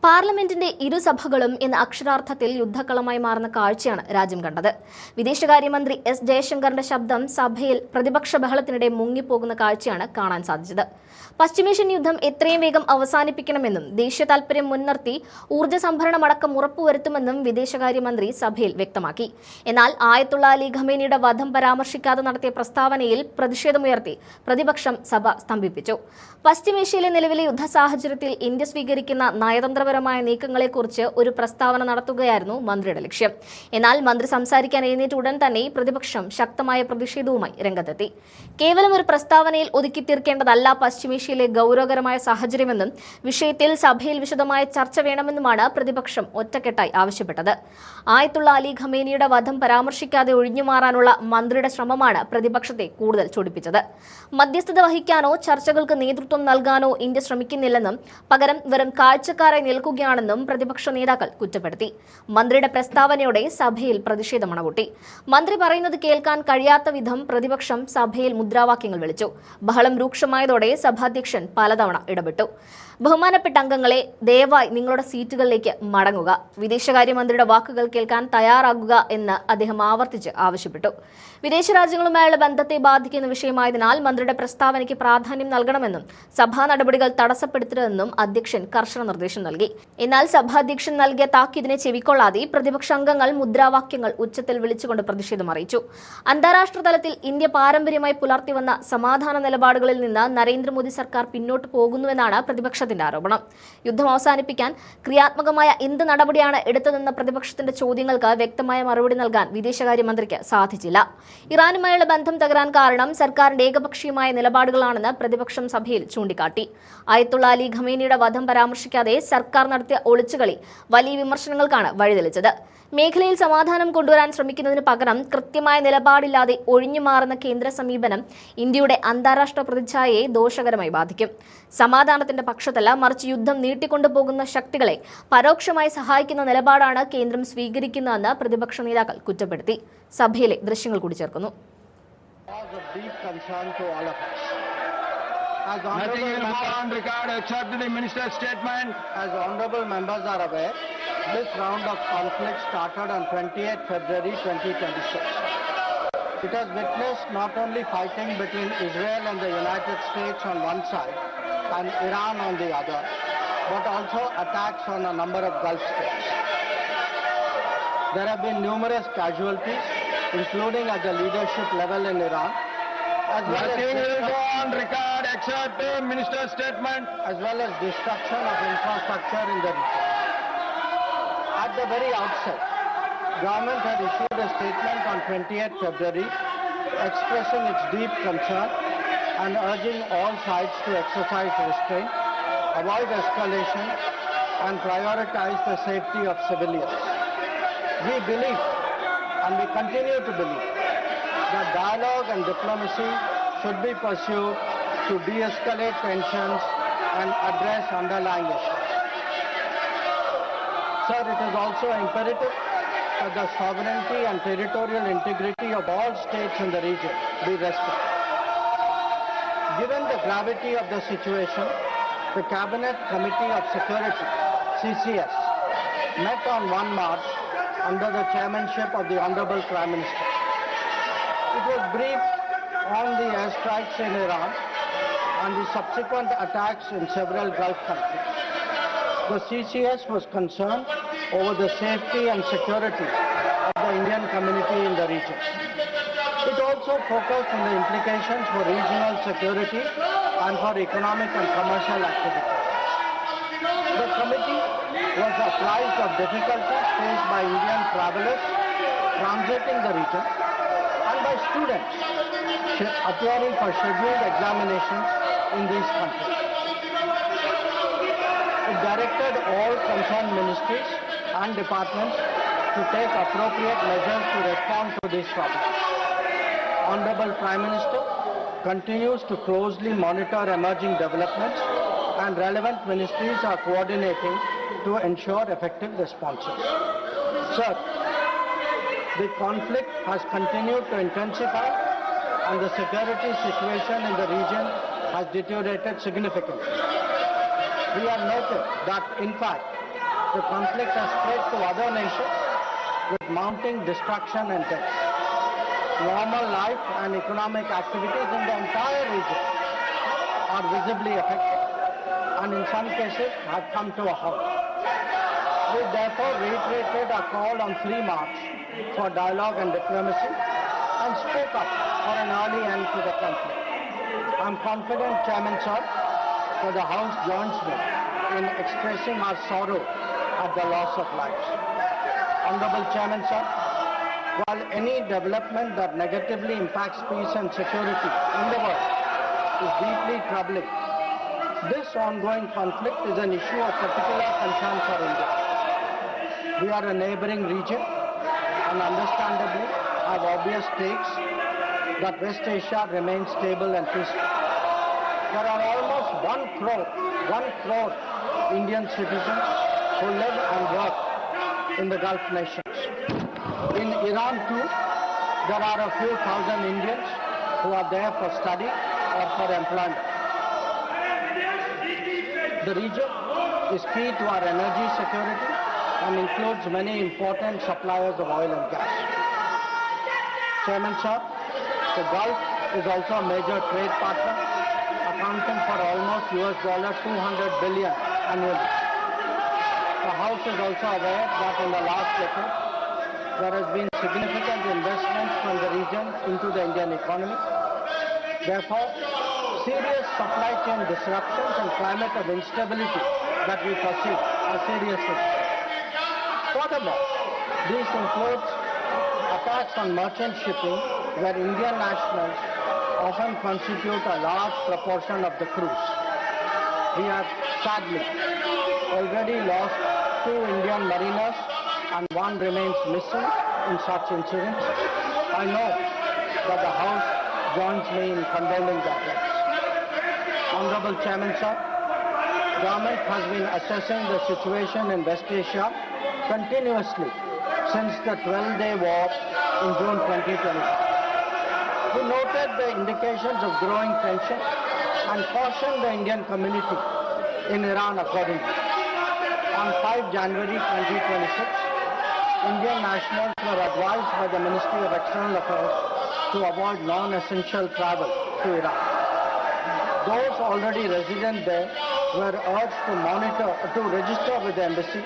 പാർലമെന്റിന്റെ ഇരുസഭകളും ഇന്ന് അക്ഷരാർത്ഥത്തിൽ യുദ്ധക്കളമായി മാറുന്ന കാഴ്ചയാണ് രാജ്യം കണ്ടത്. വിദേശകാര്യമന്ത്രി എസ് ജയശങ്കറിന്റെ ശബ്ദം സഭയിൽ പ്രതിപക്ഷ ബഹളത്തിനിടെ മുങ്ങിപ്പോകുന്ന കാഴ്ചയാണ് കാണാൻ സാധിച്ചത്. പശ്ചിമേഷ്യൻ യുദ്ധം എത്രയും വേഗം അവസാനിപ്പിക്കണമെന്നും ദേശീയ താൽപര്യം മുൻനിർത്തി ഊർജ്ജ സംഭരണമടക്കം ഉറപ്പുവരുത്തുമെന്നും വിദേശകാര്യമന്ത്രി സഭയിൽ വ്യക്തമാക്കി. എന്നാൽ ആയത്തുള്ള അലി ഖമേനിയുടെ വധം പരാമർശിക്കാതെ നടത്തിയ പ്രസ്താവനയിൽ പ്രതിഷേധമുയർത്തി പ്രതിപക്ഷം സഭ സ്തംഭിപ്പിച്ചു. പശ്ചിമേഷ്യയിലെ നിലവിലെ യുദ്ധ സാഹചര്യത്തിൽ ഇന്ത്യ സ്വീകരിക്കുന്ന നയതന്ത്രപരമായ നീക്കങ്ങളെക്കുറിച്ച് ഒരു പ്രസ്താവന നടത്തുകയായിരുന്നു മന്ത്രിയുടെ ലക്ഷ്യം. എന്നാൽ മന്ത്രി സംസാരിക്കാൻ എഴുന്നേറ്റ ഉടൻ തന്നെ പ്രതിപക്ഷം ശക്തമായ പ്രതിഷേധവുമായി രംഗത്തെത്തി. കേവലം ഒരു പ്രസ്താവനയിൽ ഒതുക്കി തീർക്കേണ്ടതല്ല പശ്ചിമേഷ്യയിലെ ഗൗരവകരമായ സാഹചര്യമെന്നും വിഷയത്തിൽ സഭയിൽ വിശദമായ ചർച്ച വേണമെന്നുമാണ് പ്രതിപക്ഷം ഒറ്റക്കെട്ടായി ആവശ്യപ്പെട്ടത്. ആയത്തുള്ള അലി ഖമേനിയുടെ വധം പരാമർശിക്കാതെ ഒഴിഞ്ഞുമാറാനുള്ള മന്ത്രിയുടെ ശ്രമമാണ് പ്രതിപക്ഷത്തെ കൂടുതൽ ചൊടിപ്പിച്ചത്. മധ്യസ്ഥത വഹിക്കാനോ ചർച്ചകൾക്ക് നേതൃത്വം നൽകാനോ ഇന്ത്യ ശ്രമിക്കുന്നില്ലെന്നും പകരം വെറും കാഴ്ചക്കാരായി നിൽക്കുകയാണെന്നും പ്രതിപക്ഷ നേതാക്കൾ കുറ്റപ്പെടുത്തി. മന്ത്രിയുടെ പ്രസ്താവനയോടെ സഭയിൽ പ്രതിഷേധമണപൊട്ടി. മന്ത്രി പറയുന്നത് കേൾക്കാൻ കഴിയാത്ത വിധം പ്രതിപക്ഷം സഭയിൽ മുദ്രാവാക്യങ്ങൾ വിളിച്ചു. ബഹളം രൂക്ഷമായതോടെ സഭാധ്യക്ഷൻ പലതവണ ഇടപെട്ടു. ബഹുമാനപ്പെട്ട അംഗങ്ങളെ, ദയവായി നിങ്ങളുടെ സീറ്റുകളിലേക്ക് മടങ്ങുക. വിദേശകാര്യമന്ത്രിയുടെ വാക്കുകൾ കേൾക്കാൻ തയ്യാറാകുക എന്ന് അദ്ദേഹം ആവർത്തിച്ച് ആവശ്യപ്പെട്ടു. വിദേശ രാജ്യങ്ങളുമായുള്ള ബന്ധത്തെ ബാധിക്കുന്ന വിഷയമായതിനാൽ മന്ത്രിയുടെ പ്രസ്താവനയ്ക്ക് പ്രാധാന്യം നൽകണമെന്നും സഭാ നടപടികൾ തടസ്സപ്പെടുത്തരുതെന്നും അധ്യക്ഷൻ കർശന നിർദ്ദേശം നൽകി. എന്നാൽ സഭാധ്യക്ഷൻ നൽകിയ താക്കീതിനെ ചെവിക്കൊള്ളാതെ പ്രതിപക്ഷ അംഗങ്ങൾ മുദ്രാവാക്യങ്ങൾ ഉച്ചത്തിൽ വിളിച്ചുകൊണ്ട് പ്രതിഷേധം അറിയിച്ചു. അന്താരാഷ്ട്ര തലത്തിൽ ഇന്ത്യ പാരമ്പര്യമായി പുലർത്തിവന്ന സമാധാന നിലപാടുകളിൽ നിന്ന് നരേന്ദ്രമോദി സർക്കാർ പിന്നോട്ട് പോകുന്നുവെന്നാണ് പ്രതിപക്ഷത്തിന്റെ ആരോപണം. യുദ്ധം അവസാനിപ്പിക്കാൻ ക്രിയാത്മകമായ എന്ത് നടപടിയാണ് എടുത്തതെന്ന പ്രതിപക്ഷത്തിന്റെ ചോദ്യങ്ങൾക്ക് വ്യക്തമായ മറുപടി നൽകാൻ വിദേശകാര്യമന്ത്രിക്ക് സാധിച്ചില്ല. ഇറാനുമായുള്ള ബന്ധം തകരാൻ കാരണം സർക്കാരിന്റെ ഏകപക്ഷീയമായ നിലപാടുകളാണെന്ന് പ്രതിപക്ഷം സഭയിൽ ചൂണ്ടിക്കാട്ടി. ആയത്തുള്ള അലി ഖമേനിയുടെ വധം പരാമർശിക്കാതെ സർക്കാർ നടത്തിയ ഒളിച്ചുകളി വലിയ വിമർശനങ്ങൾക്കാണ് വഴിതെളിച്ചത്. മേഖലയിൽ സമാധാനം കൊണ്ടുവരാൻ ശ്രമിക്കുന്നതിന് പകരം കൃത്യമായ നിലപാടില്ലാതെ ഒഴിഞ്ഞുമാറുന്ന കേന്ദ്ര സമീപനം ഇന്ത്യയുടെ അന്താരാഷ്ട്ര പ്രതിച്ഛായയെ ദോഷകരമായി ബാധിക്കും. സമാധാനത്തിന്റെ പക്ഷത്തല്ല, മറിച്ച് യുദ്ധം നീട്ടിക്കൊണ്ടുപോകുന്ന ശക്തികളെ പരോക്ഷമായി സഹായിക്കുന്ന നിലപാടാണ് കേന്ദ്രം സ്വീകരിക്കുന്നതെന്ന് പ്രതിപക്ഷ നേതാക്കൾ കുറ്റപ്പെടുത്തി. സഭയിലെ ദൃശ്യങ്ങൾ കൂടി ചേർക്കുന്നു. As honorable members are aware, this round of conflict started on 28 February 2026. It has witnessed not only fighting between Israel and the United States on one side and Iran on the other, but also attacks on a number of Gulf states. There have been numerous casualties, including at the leadership level in Iran, as well as destruction of infrastructure in the region. At the very outset, government had issued a statement on 28 February expressing its deep concern and urging all sides to exercise restraint, avoid escalation and prioritize the safety of civilians. We believe, and we continue to believe, that dialogue and diplomacy should be pursued to de-escalate tensions and address underlying issues. Sir, it is also imperative that the sovereignty and territorial integrity of all states in the region be respected. Given the gravity of the situation, the Cabinet Committee of Security, CCS, met on 1 March under the chairmanship of the Honorable Prime Minister. It was briefed on the airstrikes in Iran and the subsequent attacks in several Gulf countries. The CCS was concerned over the safety and security of the Indian community in the region. It also focused on the implications for regional security and for economic and commercial activities. The committee was apprised of difficulties faced by Indian travelers transiting the region and by students appearing for scheduled examinations in these countries. It directed all concerned ministries and departments to take appropriate measures to respond to these problems. Honorable Prime Minister continues to closely monitor emerging developments and relevant ministries are coordinating to ensure effective responses. Sir, the conflict has continued to intensify and the security situation in the region has deteriorated significantly. We have noted that, in fact, the conflict has spread to other nations with mounting destruction and death. Normal life and economic activities in the entire region are visibly affected and in some cases have come to a halt. We therefore reiterated our call on 3 March for dialogue and diplomacy and spoke up for an early end to the conflict. I am confident, Chairman Sir, that the House joins me in expressing our sorrow at the loss of lives. Honorable Chairman Sir, while any development that negatively impacts peace and security in the world is deeply troubling, this ongoing conflict is an issue of particular concern for India. We are a neighboring region and understandably have obvious stakes that West Asia remains stable and peaceful. There are almost 1 crore Indian citizens who live and work in the Gulf nations. In Iran too, there are a few thousand Indians who are there for study or for employment. The region is key to our energy security and includes many important suppliers of oil and gas. Chairman Sir, the Gulf is also a major trade partner, accounting for almost $200 billion annually. The House is also aware that in the last decade, there has been significant investment from the region into the Indian economy. Therefore, serious supply chain disruptions and climate of instability that we perceive are serious issues. Furthermore, these include attacks on merchant shipping where Indian nationals often constitute a large proportion of the crews. We have sadly already lost 2 Indian mariners and 1 remains missing in such incidents. I know that the House joins me in condemning their deaths. Honorable Chairman Sir, Government has been assessing the situation in West Asia continuously since the 12-day war in June 2025. We noted the indications of growing tension and cautioned the Indian community in Iran accordingly. On 5 January 2026, Indian nationals were advised by the Ministry of External Affairs to avoid non-essential travel to Iran. Those already resident there were urged to register with the embassy,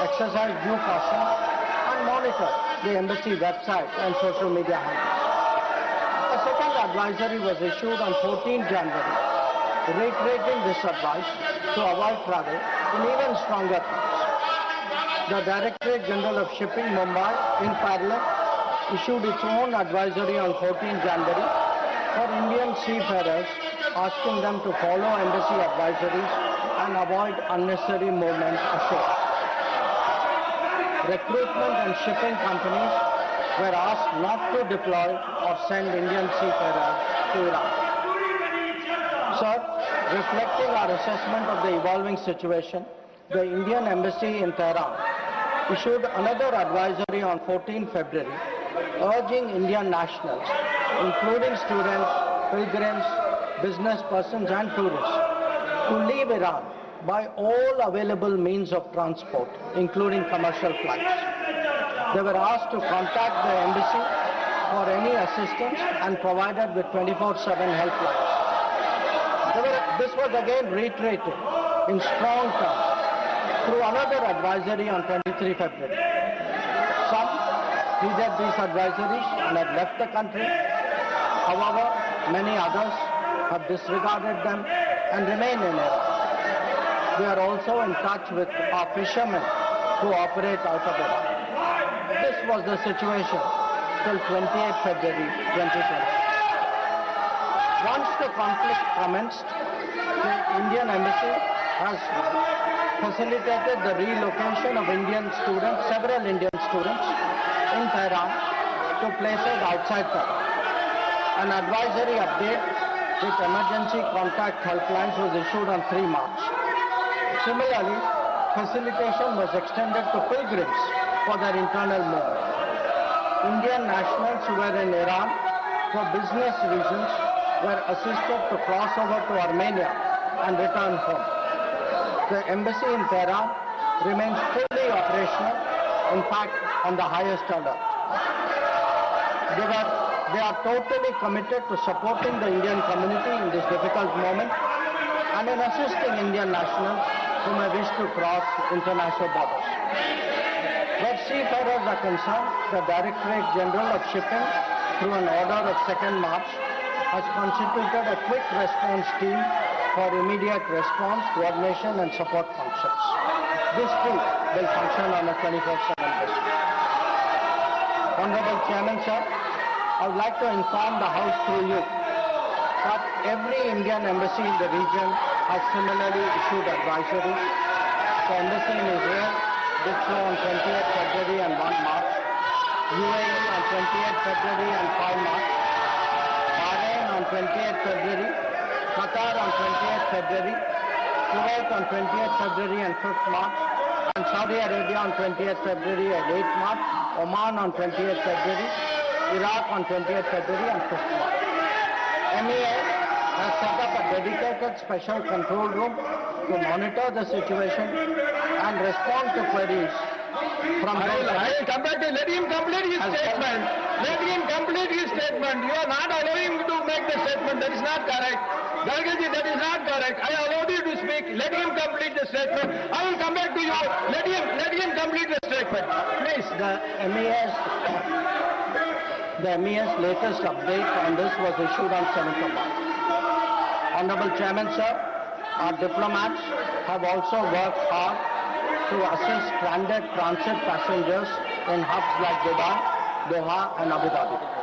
exercise due caution, and monitor the embassy website and social media handles. A second advisory was issued on 14 January, reiterating this advice to avoid travel in even stronger terms. The Directorate General of Shipping, Mumbai, in parallel, issued its own advisory on 14 January for Indian seafarers, asking them to follow embassy advisories and avoid unnecessary movements ashore. Recruitment and shipping companies were asked not to deploy or send Indian seafarers to Iran. Sir, reflecting our assessment of the evolving situation, the Indian Embassy in Tehran issued another advisory on 14 February urging Indian nationals, including students, pilgrims, business persons and tourists, to leave Iran by all available means of transport, including commercial flights. They were asked to contact the embassy for any assistance and provided with 24/7 helplines. This was again reiterated in strong terms through another advisory on 23 February. Some heeded these advisories and had left the country. However, many others have disregarded them and remain in Iran. We are also in touch with our fishermen who operate out of Iran. This was the situation till 28 February 2020. Once the conflict commenced, the Indian Embassy has facilitated the relocation of several Indian students in Tehran to places outside Tehran. An advisory update with emergency contact helplines was issued on 3 March. Similarly, facilitation was extended to pilgrims for their internal movement. Indian nationals who were in Iran for business reasons were assisted to cross over to Armenia and return home. The embassy in Tehran remains fully operational, in fact, on the highest alert. They are totally committed to supporting the Indian community in this difficult moment and in assisting Indian nationals who may wish to cross international borders. Where seafarers are concerned, the Directorate General of Shipping, through an order of 2nd March, has constituted a quick response team for immediate response, coordination and support functions. This too will function on a 24/7 basis. Honorable Chairman, sir, I would like to inform the House through you that every Indian embassy in the region has similarly issued advisories. The embassy in Israel did so on 28th February and 1 March, UAE on 28th February and 5 March, Bahrain on 28th February, Qatar on 28th February, Kuwait on 28th February and 5th March, and Saudi Arabia on 20th February and 8th March, Oman on 20th February, Iraq on 20th February and 5th March. MEA has set up a dedicated special control room to monitor the situation and respond to queries from those. I will come back to let him complete his statement. Let him complete his statement. You are not allowing him to make the statement. That is not correct. Gargaji, that is not correct. I allowed you to speak. Let him complete the statement. I will come back to you. Let him complete the statement. Please. The MEA's latest update on this was issued on 7th of March. Honorable Chairman, sir, our diplomats have also worked hard to assist stranded transit passengers in hubs like Dubai, Doha and Abu Dhabi.